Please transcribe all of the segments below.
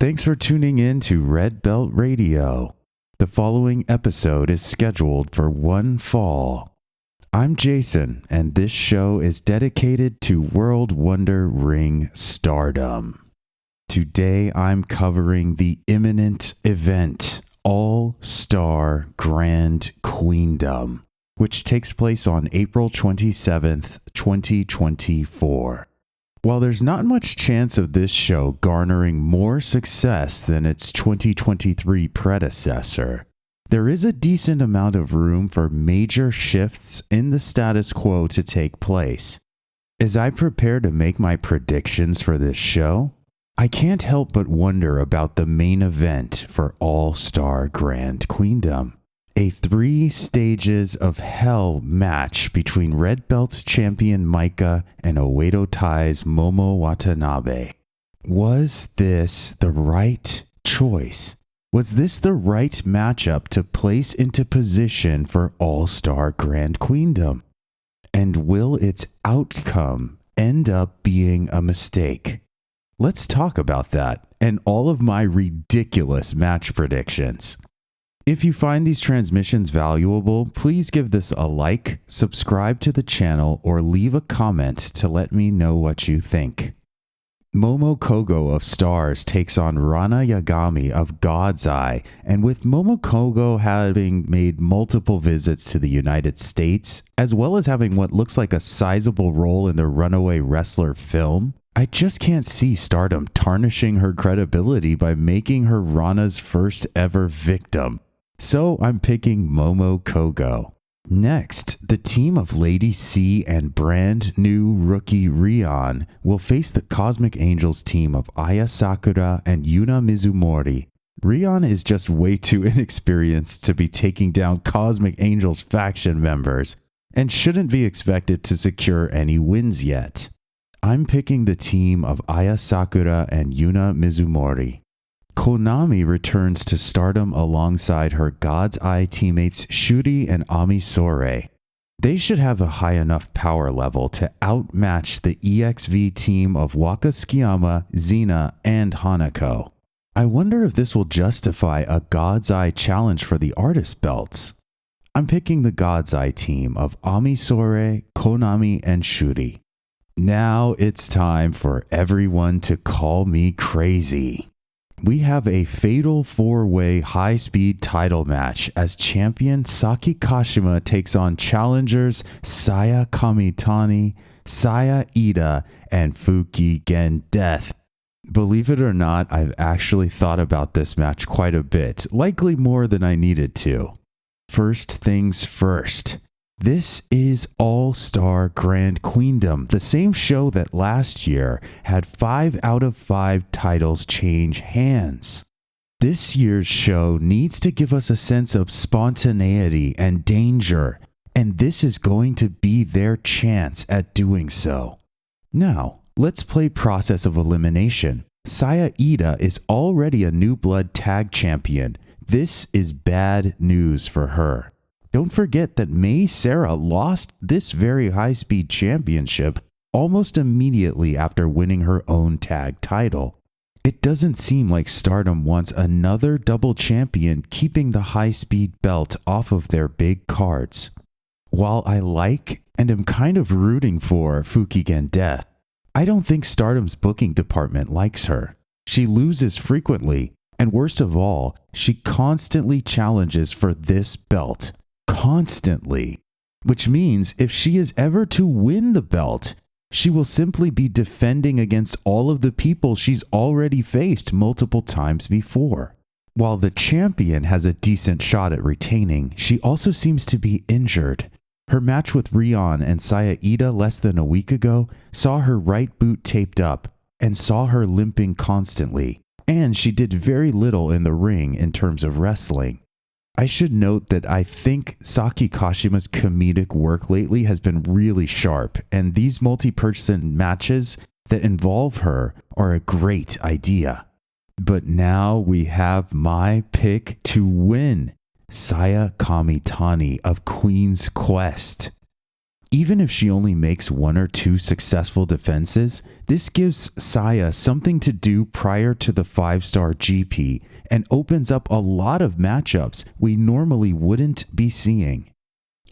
Thanks for tuning in to Red Belt Radio. The following episode is scheduled for one fall. I'm Jason, and this show is dedicated to World Wonder Ring Stardom. Today I'm covering the imminent event, All-Star Grand Queendom, which takes place on April 27th, 2024. While there's not much chance of this show garnering more success than its 2023 predecessor, there is a decent amount of room for major shifts in the status quo to take place. As I prepare to make my predictions for this show, I can't help but wonder about the main event for All-Star Grand Queendom. A 3 stages of hell match between Red Belt's champion Maika and Oedo Tai's Momo Watanabe. Was this the right choice? Was this the right matchup to place into position for All-Star Grand Queendom? And will its outcome end up being a mistake? Let's talk about that and all of my ridiculous match predictions. If you find these transmissions valuable, please give this a like, subscribe to the channel, or leave a comment to let me know what you think. Momo Kogo of Stars takes on Rana Yagami of God's Eye, and with Momo Kogo having made multiple visits to the United States, as well as having what looks like a sizable role in the Runaway Wrestler film, I just can't see Stardom tarnishing her credibility by making her Rana's first ever victim. So I'm picking Momo Kogo. Next, the team of Lady C and brand new rookie Rion will face the Cosmic Angels team of Aya Sakura and Yuna Mizumori. Rion is just way too inexperienced to be taking down Cosmic Angels faction members and shouldn't be expected to secure any wins yet. I'm picking the team of Aya Sakura and Yuna Mizumori. Konami returns to Stardom alongside her God's Eye teammates Shuri and Ami Sore. They should have a high enough power level to outmatch the EXV team of Waka Tsukiyama, Xena, and Hanako. I wonder if this will justify a God's Eye challenge for the artist belts. I'm picking the God's Eye team of Ami Sore, Konami, and Shuri. Now it's time for everyone to call me crazy. We have a fatal 4-way high-speed title match as champion Saki Kashima takes on challengers Saya Kamitani, Saya Ida, and Fukigen Death. Believe it or not, I've actually thought about this match quite a bit, likely more than I needed to. First things first. This is All-Star Grand Queendom, the same show that last year had 5 out of 5 titles change hands. This year's show needs to give us a sense of spontaneity and danger, and this is going to be their chance at doing so. Now, let's play process of elimination. Saya Ida is already a New Blood Tag Champion. This is bad news for her. Don't forget that May Sarah lost this very high-speed championship almost immediately after winning her own tag title. It doesn't seem like Stardom wants another double champion keeping the high-speed belt off of their big cards. While I like and am kind of rooting for Fukigen Death, I don't think Stardom's booking department likes her. She loses frequently, and worst of all, she constantly challenges for this belt. Constantly, which means if she is ever to win the belt, she will simply be defending against all of the people she's already faced multiple times before. While the champion has a decent shot at retaining, she also seems to be injured. Her match with Rion and Saya Ida less than a week ago saw her right boot taped up and saw her limping constantly, and she did very little in the ring in terms of wrestling. I should note that I think Saki Kashima's comedic work lately has been really sharp, and these multi-person matches that involve her are a great idea. But now we have my pick to win, Saya Kamitani of Queen's Quest. Even if she only makes 1 or 2 successful defenses, this gives Saya something to do prior to the 5-star GP and opens up a lot of matchups we normally wouldn't be seeing.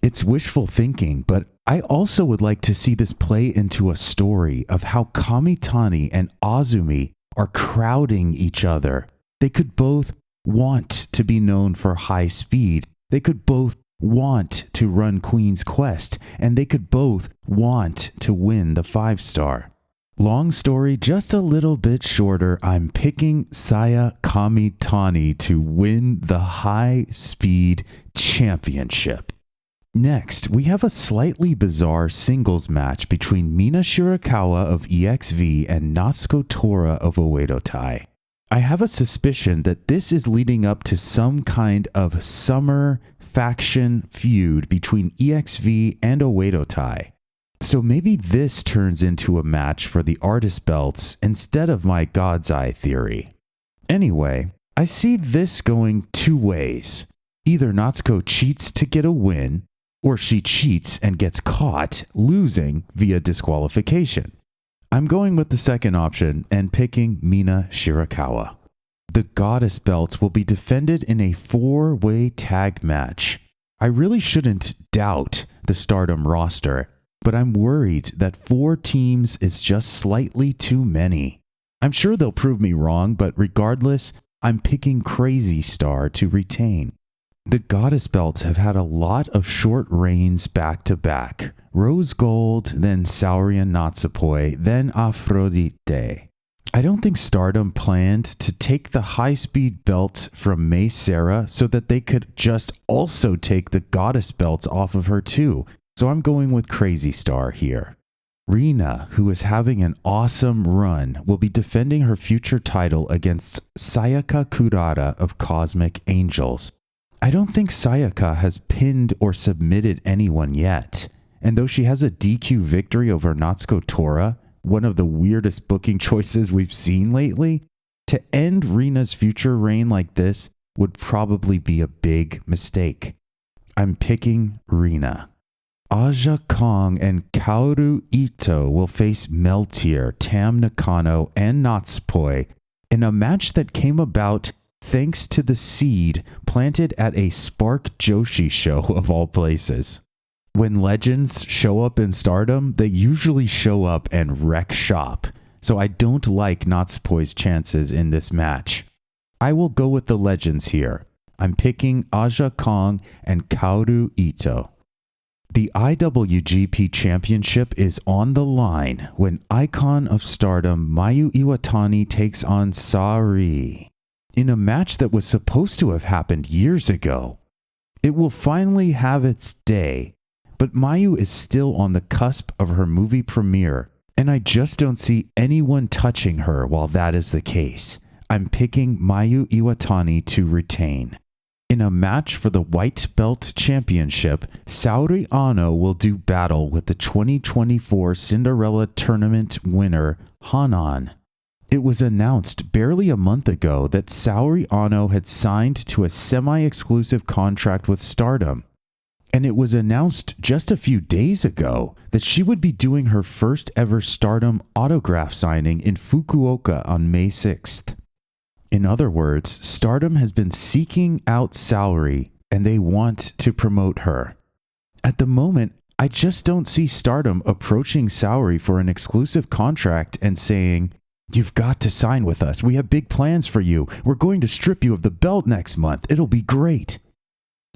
It's wishful thinking, but I also would like to see this play into a story of how Kamitani and Azumi are crowding each other. They could both want to be known for high speed. They could both want to run Queen's Quest, and they could both want to win the 5-star. Long story, just a little bit shorter, I'm picking Saya Kamitani to win the high speed championship. Next, we have a slightly bizarre singles match between Mina Shirakawa of EXV and Nasco Tora of Oedo Tai. I have a suspicion that this is leading up to some kind of summer faction feud between EXV and Oedo Tai. So maybe this turns into a match for the artist belts instead of my God's Eye theory. Anyway, I see this going 2 ways. Either Natsuko cheats to get a win, or she cheats and gets caught losing via disqualification. I'm going with the second option and picking Mina Shirakawa. The goddess belts will be defended in a 4-way tag match. I really shouldn't doubt the Stardom roster, but I'm worried that 4 teams is just slightly too many. I'm sure they'll prove me wrong, but regardless, I'm picking Crazy Star to retain. The goddess belts have had a lot of short reigns back to back. Rose Gold, then Saori and Natsupoi, then Aphrodite. I don't think Stardom planned to take the high-speed belt from Mei Sarah so that they could just also take the goddess belts off of her too. So I'm going with Crazy Star here. Reena, who is having an awesome run, will be defending her future title against Sayaka Kurata of Cosmic Angels. I don't think Sayaka has pinned or submitted anyone yet, and though she has a DQ victory over Natsuko Tora, one of the weirdest booking choices we've seen lately, to end Reena's future reign like this would probably be a big mistake. I'm picking Reena. Aja Kong and Kaoru Ito will face Meltier, Tam Nakano, and Natsupoi in a match that came about thanks to the seed planted at a Spark Joshi show of all places. When legends show up in Stardom, they usually show up and wreck shop, so I don't like Natsupoi's chances in this match. I will go with the legends here. I'm picking Aja Kong and Kaoru Ito. The IWGP Championship is on the line when Icon of Stardom Mayu Iwatani takes on Saori in a match that was supposed to have happened years ago. It will finally have its day, but Mayu is still on the cusp of her movie premiere, and I just don't see anyone touching her while that is the case. I'm picking Mayu Iwatani to retain. In a match for the White Belt Championship, Saori Ano will do battle with the 2024 Cinderella Tournament winner, Hanan. It was announced barely a month ago that Saori Ano had signed to a semi-exclusive contract with Stardom. And it was announced just a few days ago that she would be doing her first ever Stardom autograph signing in Fukuoka on May 6th. In other words, Stardom has been seeking out Saori, and they want to promote her. At the moment, I just don't see Stardom approaching Saori for an exclusive contract and saying, "You've got to sign with us. We have big plans for you. We're going to strip you of the belt next month. It'll be great."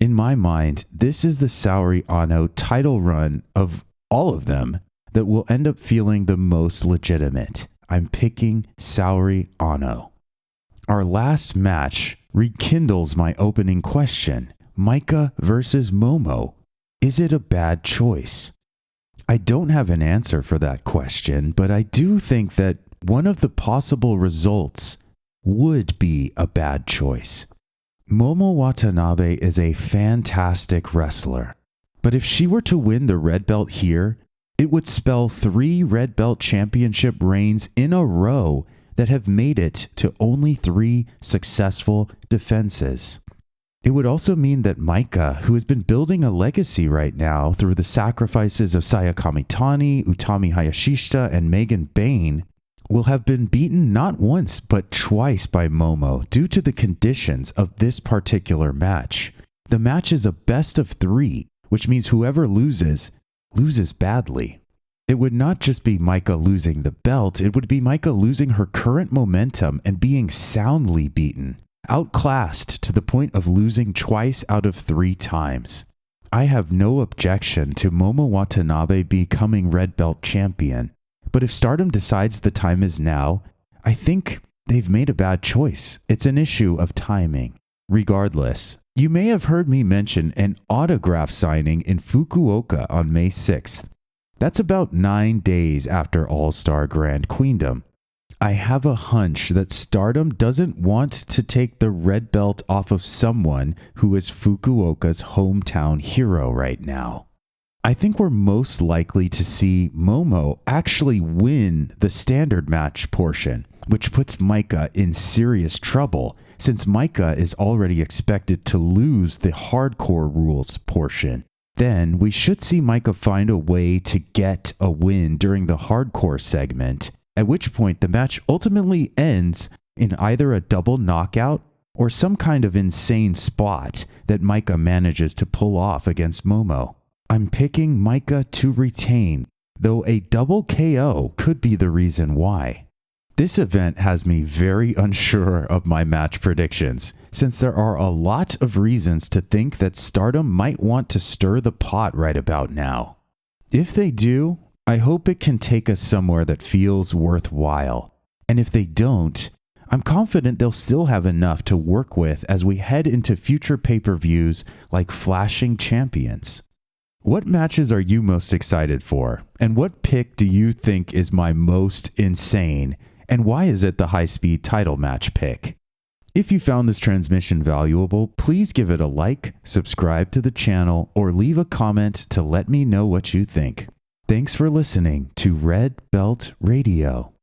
In my mind, this is the Saori Ano title run of all of them that will end up feeling the most legitimate. I'm picking Saori Ano. Our last match rekindles my opening question. Micah versus Momo. Is it a bad choice? I don't have an answer for that question, but I do think that one of the possible results would be a bad choice. Momo Watanabe is a fantastic wrestler, but if she were to win the red belt here, it would spell 3 red belt championship reigns in a row that have made it to only 3 successful defenses. It would also mean that Maika, who has been building a legacy right now through the sacrifices of Sayaka Mitani, Utami Hayashishita, and Megan Bayne, will have been beaten not once but twice by Momo due to the conditions of this particular match. The match is a best of 3, which means whoever loses badly. It would not just be Maika losing the belt, it would be Maika losing her current momentum and being soundly beaten, outclassed to the point of losing twice out of 3 times. I have no objection to Momo Watanabe becoming red belt champion, but if Stardom decides the time is now, I think they've made a bad choice. It's an issue of timing. Regardless, you may have heard me mention an autograph signing in Fukuoka on May 6th. That's about 9 days after All-Star Grand Queendom. I have a hunch that Stardom doesn't want to take the red belt off of someone who is Fukuoka's hometown hero right now. I think we're most likely to see Momo actually win the standard match portion, which puts Maika in serious trouble since Maika is already expected to lose the hardcore rules portion. Then we should see Maika find a way to get a win during the hardcore segment, at which point the match ultimately ends in either a double knockout or some kind of insane spot that Maika manages to pull off against Momo. I'm picking Maika to retain, though a double KO could be the reason why. This event has me very unsure of my match predictions, since there are a lot of reasons to think that Stardom might want to stir the pot right about now. If they do, I hope it can take us somewhere that feels worthwhile. And if they don't, I'm confident they'll still have enough to work with as we head into future pay-per-views like Flashing Champions. What matches are you most excited for? And what pick do you think is my most insane? And why is it the high-speed title match pick? If you found this transmission valuable, please give it a like, subscribe to the channel, or leave a comment to let me know what you think. Thanks for listening to Red Belt Radio.